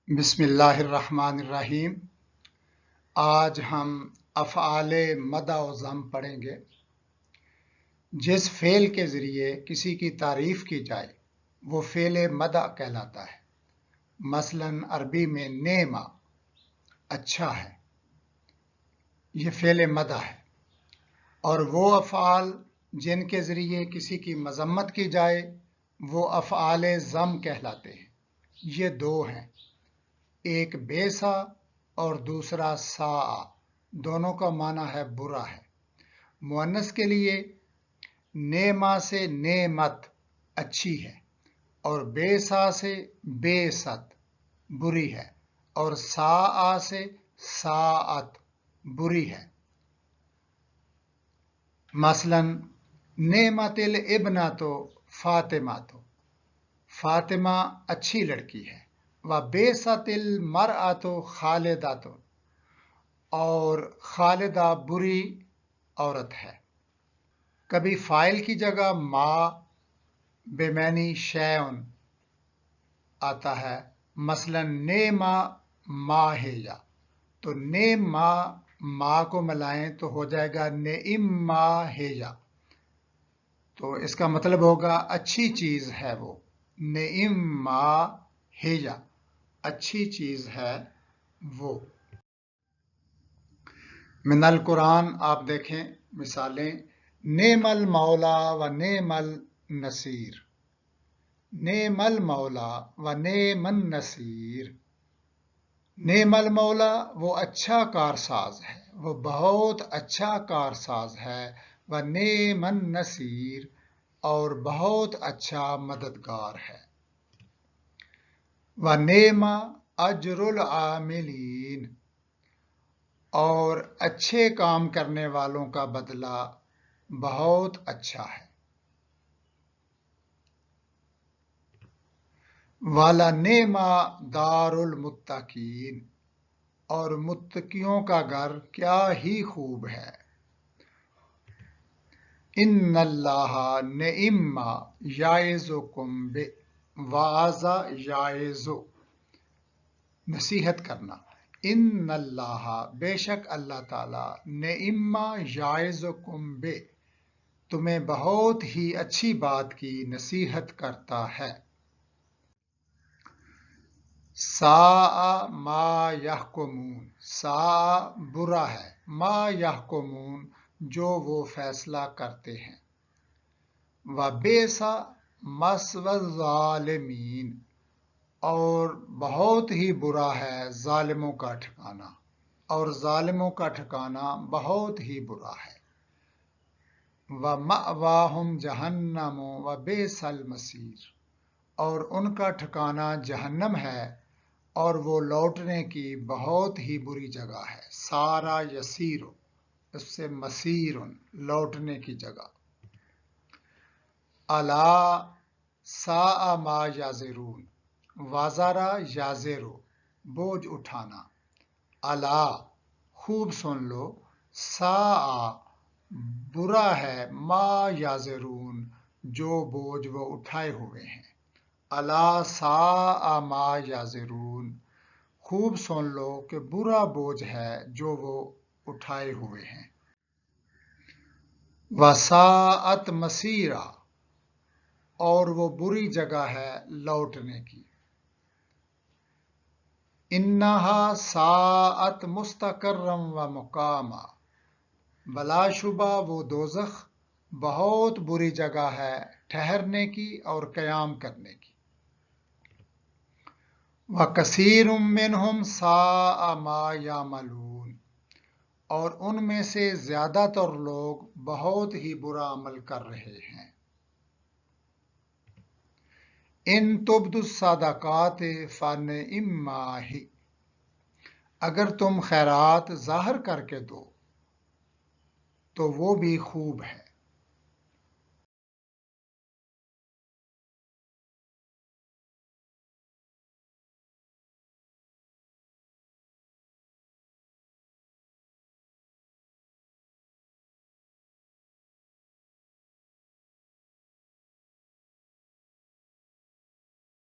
بسم اللہ الرحمن الرحیم۔ آج ہم افعال مدح و ذم پڑھیں گے۔ جس فعل کے ذریعے کسی کی تعریف کی جائے وہ فعل مدح کہلاتا ہے۔ مثلاً عربی میں نعمہ اچھا ہے، یہ فعل مدح ہے۔ اور وہ افعال جن کے ذریعے کسی کی مذمت کی جائے وہ افعال ذم کہلاتے ہیں۔ یہ دو ہیں، ایک بیسا اور دوسرا ساء، دونوں کا معنی ہے برا ہے۔ مؤنث کے لیے نعمہ سے نعمت اچھی ہے، اور بیسا سے بیست بری ہے، اور ساء سے ساعت بری ہے۔ مثلا نعمت الابنۃ فاطمۃ، فاطمہ اچھی لڑکی ہے۔ وبئست المرأۃ خالدۃ، اور خالدہ بری عورت ہے۔ کبھی فاعل کی جگہ ما بمعنی شیء آتا ہے، مثلا نعم ما ہی، تو نعم ما کو ملائیں تو ہو جائے گا نعم ما ہی، تو اس کا مطلب ہوگا اچھی چیز ہے وہ، نعم ما ہی، اچھی چیز ہے وہ۔ من القرآن آپ دیکھیں مثالیں، نعم المولا و نعم النصیر، نعم المولا و نعم النصیر۔ نعم المولا وہ اچھا کارساز ہے، وہ بہت اچھا کارساز ہے، و نعم النصیر اور بہت اچھا مددگار ہے۔ و نعم اجر العاملین، اور اچھے کام کرنے والوں کا بدلہ بہت اچھا ہے۔ وَلَنِعْمَ دَارُ الْمُتَّقِينَ، اور متقیوں کا گھر کیا ہی خوب ہے۔ ان اللہ نعم یعظکم بہ، وعظ یعظ نصیحت کرنا، ان اللہ بے شک اللہ تعالی نعم یعظکم بہ تمہیں بہت ہی اچھی بات کی نصیحت کرتا ہے۔ ساء ما یحکمون، ساء برا ہے، ما یحکمون جو وہ فیصلہ کرتے ہیں۔ وبئس مثوی الظالمین، اور بہت ہی برا ہے ظالموں کا ٹھکانہ، اور ظالموں کا ٹھکانہ بہت ہی برا ہے۔ وَمَأْوَاهُمْ جَهَنَّمُ وَبِئْسَ الْمَصِيرُ، اور ان کا ٹھکانہ جہنم ہے، اور وہ لوٹنے کی بہت ہی بری جگہ ہے۔ سارا یسیر، اس سے مسیر لوٹنے کی جگہ۔ الا ساء ما یزرون، وزرا یزر بوجھ اٹھانا، الا خوب سن لو، ساء برا ہے، ما یزرون جو بوجھ وہ اٹھائے ہوئے ہیں۔ الا ساء ما یزرون خوب سن لو کہ برا بوجھ ہے جو وہ اٹھائے ہوئے ہیں۔ وساءت مصیرا، اور وہ بری جگہ ہے لوٹنے کی۔ انہا ساءت مستقرا و مقاما، بلا شبہ وہ دوزخ بہت بری جگہ ہے ٹھہرنے کی اور قیام کرنے کی۔ وَكَثِيرٌ مِّنْهُمْ سَاءَ مَا يَعْمَلُونَ، اور ان میں سے زیادہ تر لوگ بہت ہی برا عمل کر رہے ہیں۔ ان تبدوا الصدقات فنعما ہی، اگر تم خیرات ظاہر کر کے دو تو وہ بھی خوب ہے۔